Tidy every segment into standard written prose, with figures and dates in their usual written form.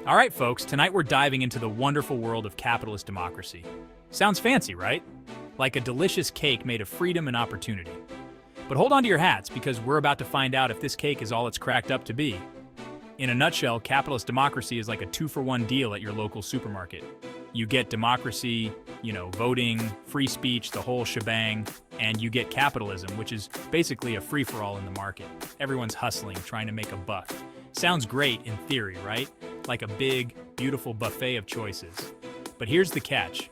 All right, folks, tonight we're diving into the wonderful world of capitalist democracy. Sounds fancy, right? Like a delicious cake made of freedom and opportunity. But hold on to your hats, because we're about to find out if this cake is all it's cracked up to be. In a nutshell, capitalist democracy is like a 2-for-1 deal at your local supermarket. You get democracy, voting, free speech, the whole shebang, and you get capitalism, which is basically a free-for-all in the market. Everyone's hustling, trying to make a buck. Sounds great in theory, right? Like a big, beautiful buffet of choices. But here's the catch.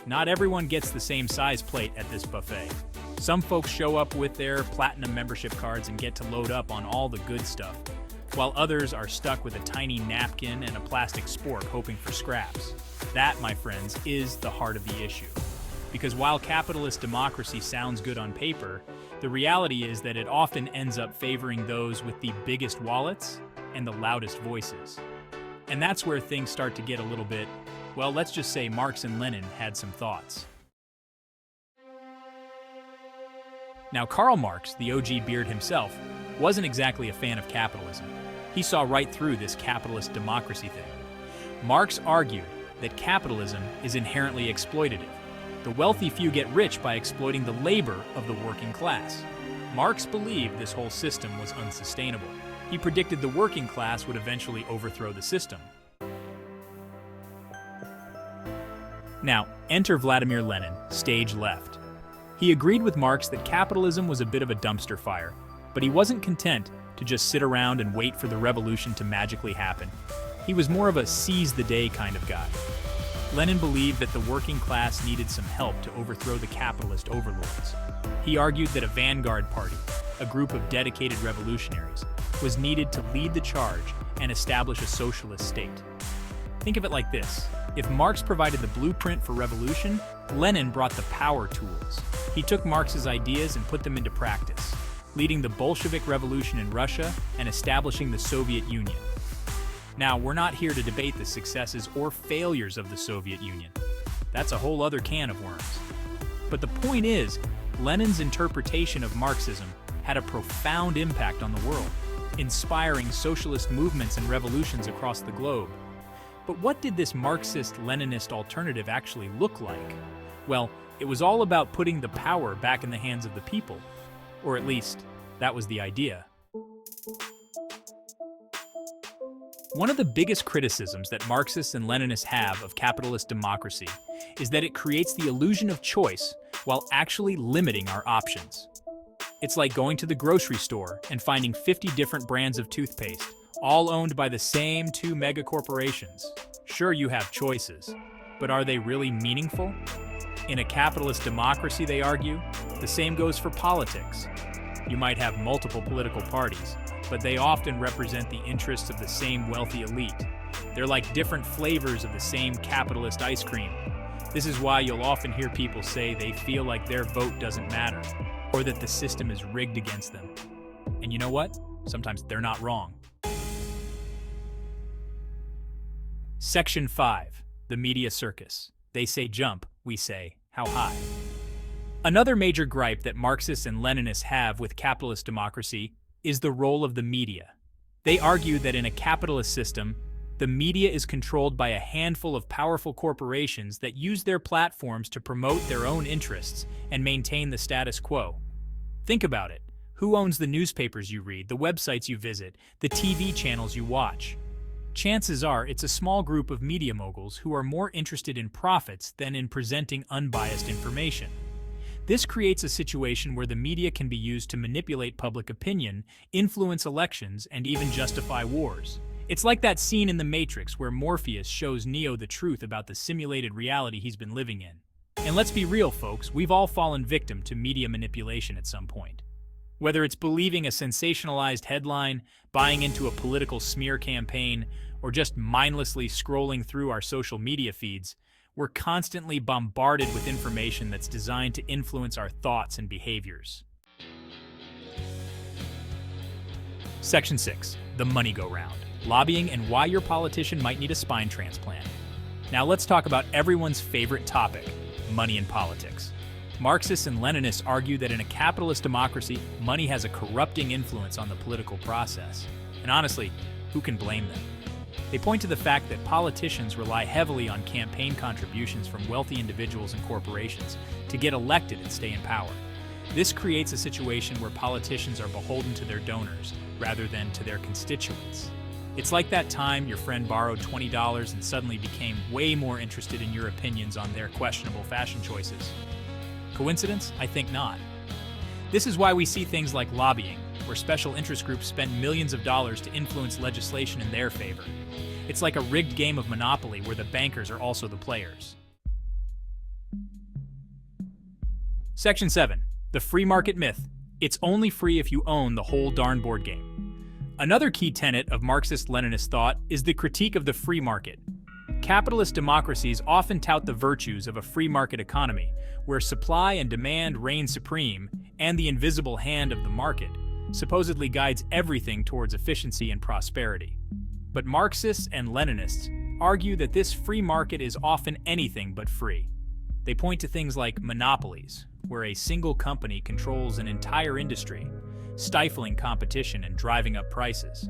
Not everyone gets the same size plate at this buffet. Some folks show up with their platinum membership cards and get to load up on all the good stuff, while others are stuck with a tiny napkin and a plastic spork hoping for scraps. That, my friends, is the heart of the issue. Because while capitalist democracy sounds good on paper, the reality is that it often ends up favoring those with the biggest wallets and the loudest voices. And that's where things start to get a little bit, well, let's just say Marx and Lenin had some thoughts. Now, Karl Marx, the OG beard himself, wasn't exactly a fan of capitalism. He saw right through this capitalist democracy thing. Marx argued that capitalism is inherently exploitative. The wealthy few get rich by exploiting the labor of the working class. Marx believed this whole system was unsustainable. He predicted the working class would eventually overthrow the system. Now, enter Vladimir Lenin, stage left. He agreed with Marx that capitalism was a bit of a dumpster fire, but he wasn't content to just sit around and wait for the revolution to magically happen. He was more of a seize-the-day kind of guy. Lenin believed that the working class needed some help to overthrow the capitalist overlords. He argued that a vanguard party, a group of dedicated revolutionaries, was needed to lead the charge and establish a socialist state. Think of it like this. If Marx provided the blueprint for revolution, Lenin brought the power tools. He took Marx's ideas and put them into practice, leading the Bolshevik Revolution in Russia and establishing the Soviet Union. Now, we're not here to debate the successes or failures of the Soviet Union. That's a whole other can of worms. But the point is, Lenin's interpretation of Marxism had a profound impact on the world, inspiring socialist movements and revolutions across the globe. But what did this Marxist-Leninist alternative actually look like? Well, it was all about putting the power back in the hands of the people. Or at least, that was the idea. One of the biggest criticisms that Marxists and Leninists have of capitalist democracy is that it creates the illusion of choice while actually limiting our options. It's like going to the grocery store and finding 50 different brands of toothpaste, all owned by the same 2 mega corporations. Sure, you have choices, but are they really meaningful? In a capitalist democracy, they argue, the same goes for politics. You might have multiple political parties, but they often represent the interests of the same wealthy elite. They're like different flavors of the same capitalist ice cream. This is why you'll often hear people say they feel like their vote doesn't matter, or that the system is rigged against them. And you know what? Sometimes they're not wrong. Section 5. The media circus. They say jump, we say how high. Another major gripe that Marxists and Leninists have with capitalist democracy is the role of the media. They argue that in a capitalist system, the media is controlled by a handful of powerful corporations that use their platforms to promote their own interests and maintain the status quo. Think about it. Who owns the newspapers you read, the websites you visit, the TV channels you watch? Chances are it's a small group of media moguls who are more interested in profits than in presenting unbiased information. This creates a situation where the media can be used to manipulate public opinion, influence elections, and even justify wars. It's like that scene in The Matrix where Morpheus shows Neo the truth about the simulated reality he's been living in. And let's be real, folks, we've all fallen victim to media manipulation at some point. Whether it's believing a sensationalized headline, buying into a political smear campaign, or just mindlessly scrolling through our social media feeds, we're constantly bombarded with information that's designed to influence our thoughts and behaviors. Section 6. The money go-round. Lobbying and why your politician might need a spine transplant. Now let's talk about everyone's favorite topic, money in politics. Marxists and Leninists argue that in a capitalist democracy, money has a corrupting influence on the political process. And honestly, who can blame them? They point to the fact that politicians rely heavily on campaign contributions from wealthy individuals and corporations to get elected and stay in power. This creates a situation where politicians are beholden to their donors rather than to their constituents. It's like that time your friend borrowed $20 and suddenly became way more interested in your opinions on their questionable fashion choices. Coincidence? I think not. This is why we see things like lobbying, where special interest groups spend millions of dollars to influence legislation in their favor. It's like a rigged game of Monopoly where the bankers are also the players. Section 7. The free market myth. It's only free if you own the whole darn board game. Another key tenet of Marxist-Leninist thought is the critique of the free market. Capitalist democracies often tout the virtues of a free market economy, where supply and demand reign supreme, and the invisible hand of the market supposedly guides everything towards efficiency and prosperity. But Marxists and Leninists argue that this free market is often anything but free. They point to things like monopolies, where a single company controls an entire industry, stifling competition and driving up prices.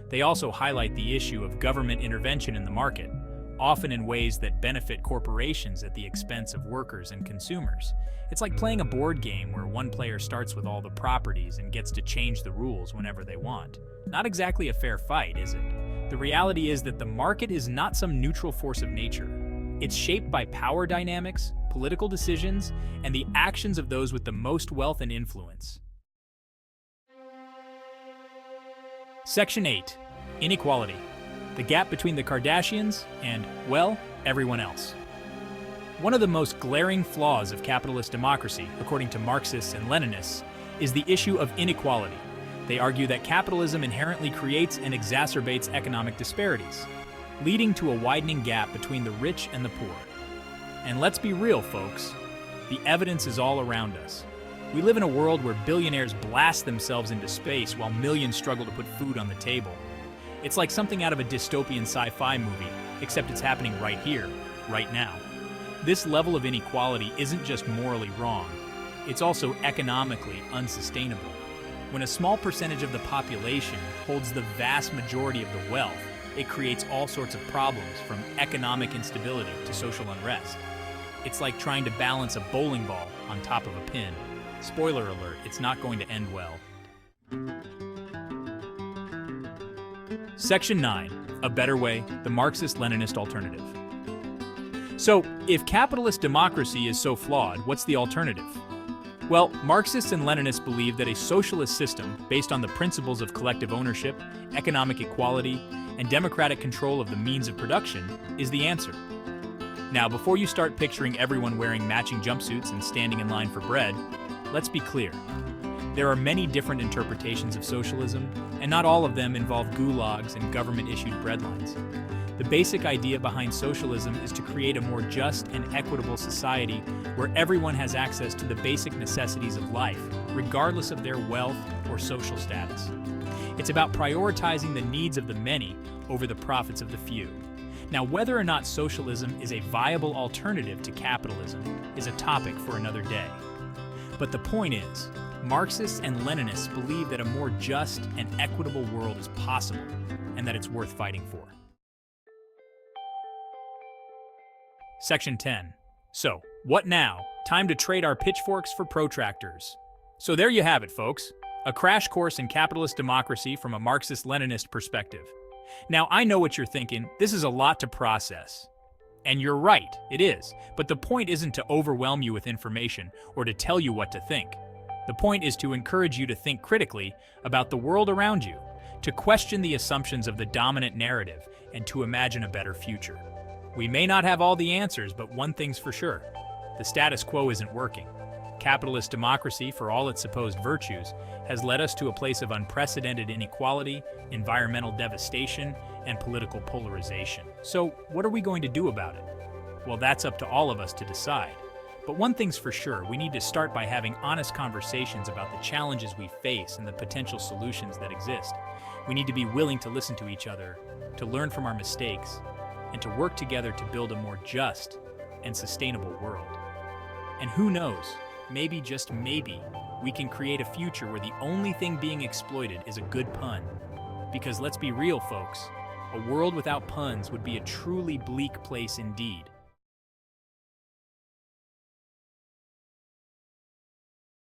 They also highlight the issue of government intervention in the market, often in ways that benefit corporations at the expense of workers and consumers. It's like playing a board game where one player starts with all the properties and gets to change the rules whenever they want. Not exactly a fair fight, is it? The reality is that the market is not some neutral force of nature. It's shaped by power dynamics, political decisions, and the actions of those with the most wealth and influence. Section 8. Inequality. The gap between the Kardashians and, well, everyone else. One of the most glaring flaws of capitalist democracy, according to Marxists and Leninists, is the issue of inequality. They argue that capitalism inherently creates and exacerbates economic disparities, leading to a widening gap between the rich and the poor. And let's be real, folks, the evidence is all around us. We live in a world where billionaires blast themselves into space while millions struggle to put food on the table. It's like something out of a dystopian sci-fi movie, except it's happening right here, right now. This level of inequality isn't just morally wrong, it's also economically unsustainable. When a small percentage of the population holds the vast majority of the wealth, it creates all sorts of problems, from economic instability to social unrest. It's like trying to balance a bowling ball on top of a pin. Spoiler alert, it's not going to end well. Section 9. A Better Way, the Marxist-Leninist Alternative. So, if capitalist democracy is so flawed, what's the alternative? Well, Marxists and Leninists believe that a socialist system based on the principles of collective ownership, economic equality, and democratic control of the means of production is the answer. Now, before you start picturing everyone wearing matching jumpsuits and standing in line for bread, let's be clear. There are many different interpretations of socialism, and not all of them involve gulags and government-issued breadlines. The basic idea behind socialism is to create a more just and equitable society where everyone has access to the basic necessities of life, regardless of their wealth or social status. It's about prioritizing the needs of the many over the profits of the few. Now, whether or not socialism is a viable alternative to capitalism is a topic for another day. But the point is, Marxists and Leninists believe that a more just and equitable world is possible, and that it's worth fighting for. Section 10. So, what now? Time to trade our pitchforks for protractors. So there you have it, folks. A crash course in capitalist democracy from a Marxist-Leninist perspective. Now, I know what you're thinking. This is a lot to process. And you're right, it is. But the point isn't to overwhelm you with information or to tell you what to think. The point is to encourage you to think critically about the world around you, to question the assumptions of the dominant narrative, and to imagine a better future. We may not have all the answers, but one thing's for sure. The status quo isn't working. Capitalist democracy, for all its supposed virtues, has led us to a place of unprecedented inequality, environmental devastation, and political polarization. So, what are we going to do about it? Well, that's up to all of us to decide. But one thing's for sure, we need to start by having honest conversations about the challenges we face and the potential solutions that exist. We need to be willing to listen to each other, to learn from our mistakes, and to work together to build a more just and sustainable world. And who knows, maybe, just maybe, we can create a future where the only thing being exploited is a good pun. Because let's be real, folks, A world without puns would be a truly bleak place indeed.